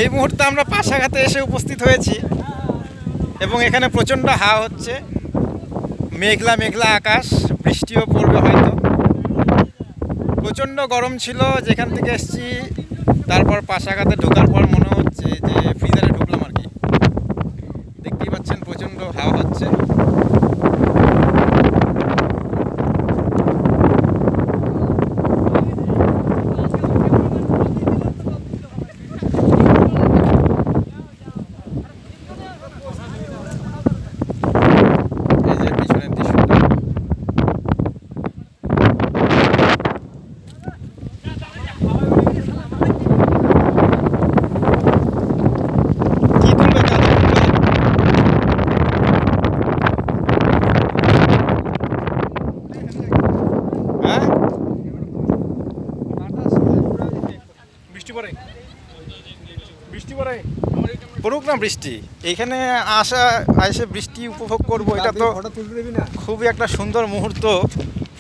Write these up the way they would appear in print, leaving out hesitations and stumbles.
এই মুহূর্তে আমরা পাশাঘাতে এসে উপস্থিত হয়েছি এবং এখানে প্রচণ্ড হাওয়া হচ্ছে, মেঘলা মেঘলা আকাশ, বৃষ্টিও পড়বে হয়তো। প্রচণ্ড গরম ছিল যেখান থেকে এসেছি, তারপর পাশাঘাতে ঢোকার পর মনে হচ্ছে যে ফ্রিজারে ঢুকলাম আর কি। দেখতেই পাচ্ছেন প্রচণ্ড হাওয়া হচ্ছে। পড়ুক না বৃষ্টি, এইখানে এসে বৃষ্টি উপভোগ করবো, এটা তো খুবই একটা সুন্দর মুহূর্ত।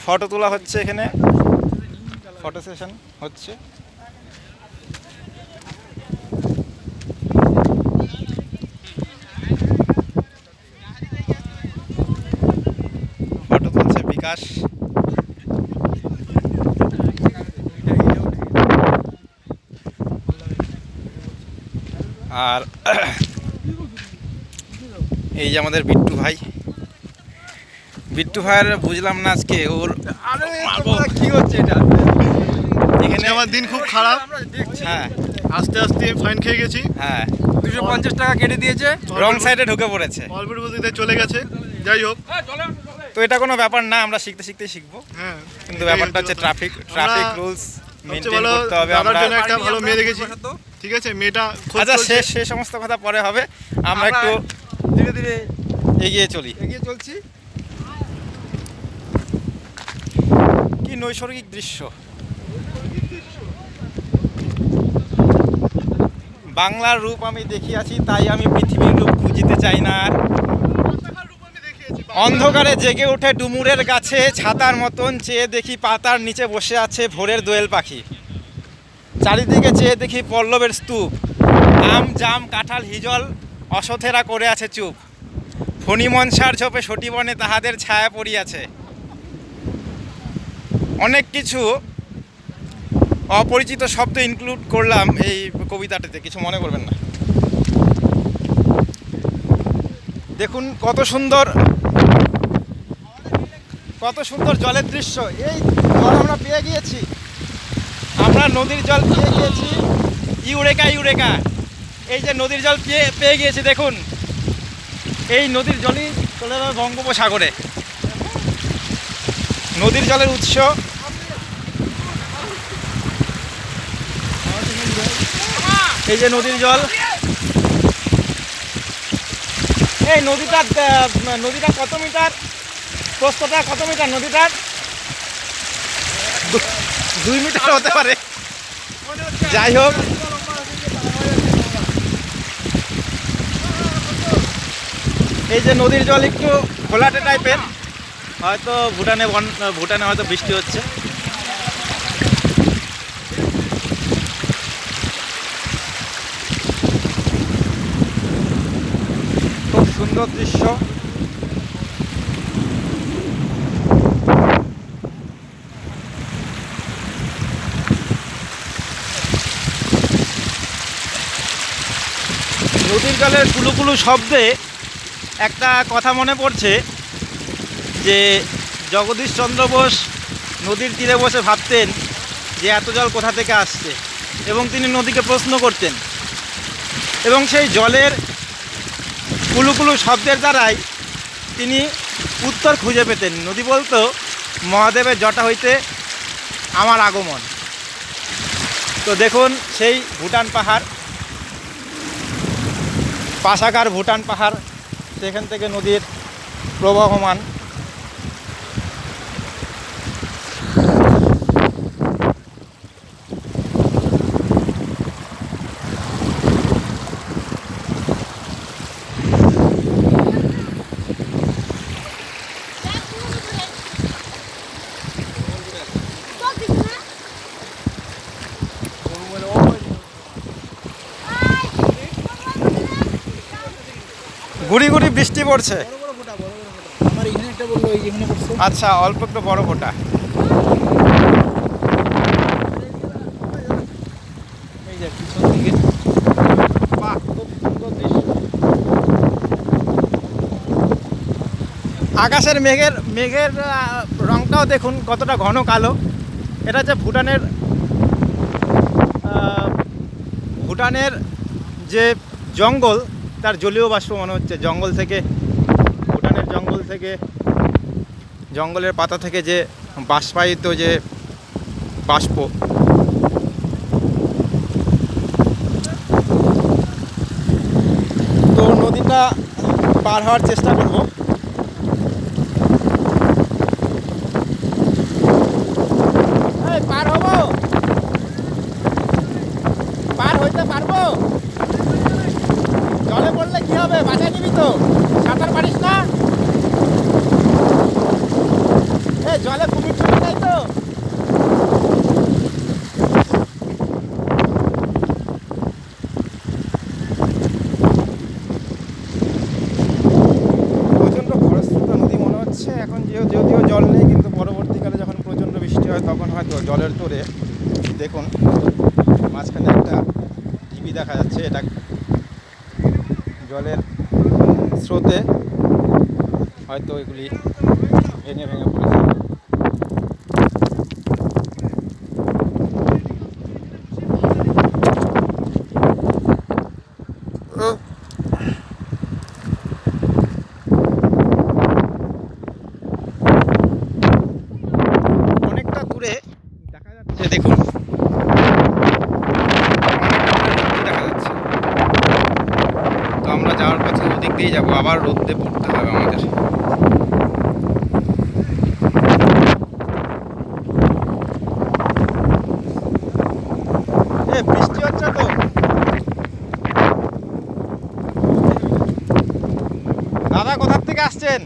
ফটো তোলা হচ্ছে, এখানে ফটো সেশন হচ্ছে। ফটো তুলছে বিকাশ। আর এই যে আমাদের বিট্টু ভাই, বিট্টু ভাইয়ের বুঝলাম না আজকে ওর কি হচ্ছে এটা। এখানে আমার দিন খুব খারাপ। হ্যাঁ, আস্তে আস্তে ফাইন খেয়ে গেছি। হ্যাঁ, 250 টাকা কেটে দিয়েছে, রং সাইডে ঢুকে পড়েছে, অল্পের গতিতে চলে গেছে। যাই হোক, তো এটা কোনো ব্যাপার না, আমরা শিখতে শিখতেই শিখবো। হ্যাঁ, কিন্তু ব্যাপারটা হচ্ছে ট্রাফিক রুলস মেইনটেইন ভালো করতে হবে। দাদার আমরা জন্য একটা ভালো মেয়ে দেখেছি, ঠিক আছে? মেয়েটা আচ্ছা, সে সমস্ত কথা পরে হবে, আমরা একটু ধীরে ধীরে এগিয়ে চলছি। কি নৈসর্গিক দৃশ্য! বাংলার রূপ আমি দেখিয়াছি, তাই আমি পৃথিবীর রূপ খুঁজিতে চাই না। অন্ধকারে জেগে ওঠে ডুমুরের গাছে, ছাতার মতন চেয়ে দেখি পাতার নিচে বসে আছে ভোরের দোয়েল পাখি। চারিদিকে চেয়ে দেখি পল্লবের স্তূপ, আম জাম কাঁঠাল হিজল অসথেরা করে আছে চুপ। ফণিমনসার ঝোপে সটিবনে তাহাদের ছায়া পড়িয়াছে। অনেক কিছু অপরিচিত শব্দ ইনক্লুড করলাম এই কবিতাটাতে, কিছু মনে করবেন না। দেখুন কত সুন্দর জলের দৃশ্য। এই জল আমরা পেয়ে গিয়েছি, আমরা নদীর জল পেয়ে গিয়েছি। ইউরেকা, এই যে নদীর জল পেয়ে গিয়েছি। দেখুন এই নদীর জলই চলে যাবে বঙ্গোপসাগরে। নদীর জলের উৎস, এই যে নদীর জল। এই নদীটা কত মিটার, প্রস্থটা কত মিটার? নদীটার 2 মিটার হতে পারে। যাই হোক, এই যে নদীর জল একটু ঘোলাটে টাইপের, হয়তো ভুটানে হয়তো বৃষ্টি হচ্ছে। খুব সুন্দর দৃশ্য। নদীর জলের কুলুকুলু শব্দে একটা কথা মনে পড়ছে যে জগদীশচন্দ্র বোস নদীর তীরে বসে ভাবতেন যে এত জল কোথা থেকে আসছে, এবং তিনি নদীকে প্রশ্ন করতেন, এবং সেই জলের কুলুকুলু শব্দের দ্বারাই তিনি উত্তর খুঁজে পেতেন। নদী বলতো, মহাদেবের জটা হইতে আমার আগমন। তো দেখুন সেই ভুটান পাহাড়, পাশাকার ভুটান পাহাড়, সেখান থেকে নদীর প্রবাহমান। গুড়ি গুড়ি বৃষ্টি পড়ছে। আমার এখানে একটা বললো এখানে করছে। আচ্ছা, অল্প একটু বড় ফোঁটা। এই যে পিছন দিকে বাহ, খুব সুন্দর দৃশ্য। আকাশের মেঘের রংটাও দেখুন কতটা ঘন কালো। এটা হচ্ছে ভুটানের যে জঙ্গল, তার জলীয় বাষ্প মনে হচ্ছে। ভুটানের জঙ্গল থেকে, জঙ্গলের পাতা থেকে যে বাষ্পায়িত যে বাষ্প। তো নদীটা পার হওয়ার চেষ্টা করব। এই, পার হব? পার হইতে পারবো? জলে পড়লে কি হবে? বাঁচাই নিবি তো? সাঁতার পারিস না? জলে কুমির চলে যায় তো? প্রচণ্ড খরস্রোতা নদী মনে হচ্ছে এখন, যদিও জল নেই, কিন্তু পরবর্তীকালে যখন প্রচণ্ড বৃষ্টি হয় তখন হয়তো জলের তোরে দেখুন মাঝখানে একটা ঢিবি দেখা যাচ্ছে। এটা জলের স্রোতে হয়তো এগুলি ভেঙে ভেঙে পড়েছে। অনেকটা দূরে দেখা যাচ্ছে, দেখুন দেখা যাচ্ছে। তো আমরা যাওয়ার পথে ওদিক দিয়ে যাবো, আবার রোদে পড়তে হবে আমাদের। বৃষ্টি হচ্ছে তো। দাদা কোথার থেকে আসছেন?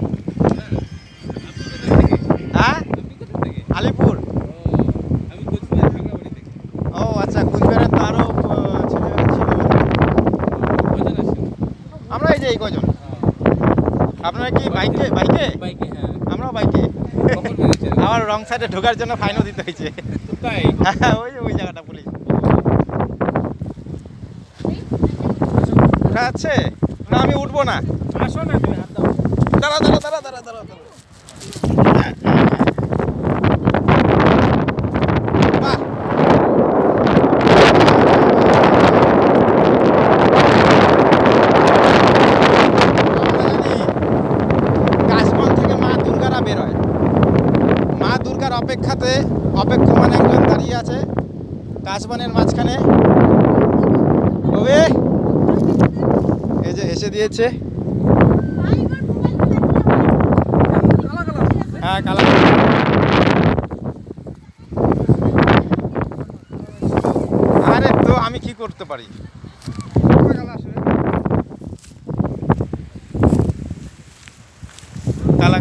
হ্যাঁ, আলিপুর। ও আচ্ছা, কুচবিহারের তো আরও ছেলেমেয়ে ছিল। আমরা এই যে এই কজন। আপনারা কি বাইকে? আমরাও বাইকে। আমার রং সাইডে ঢোকার জন্য ফাইনও দিতে হয়েছে। হ্যাঁ, ওই জায়গাটা পুলিশ উঠা আছে না, আমি উঠবো না। আসো না, তুমি হাত দাও। দাঁড়া। বাহ, কাশবন থেকে মা দুর্গারা বেরোয়। মা দুর্গার অপেক্ষমান একজন দাঁড়িয়ে আছে কাশবনের মাঝখানে। ওবে, এই যে এসে দিয়েছে। হ্যাঁ, কালা। আরে তো আমি কি করতে পারি? কালা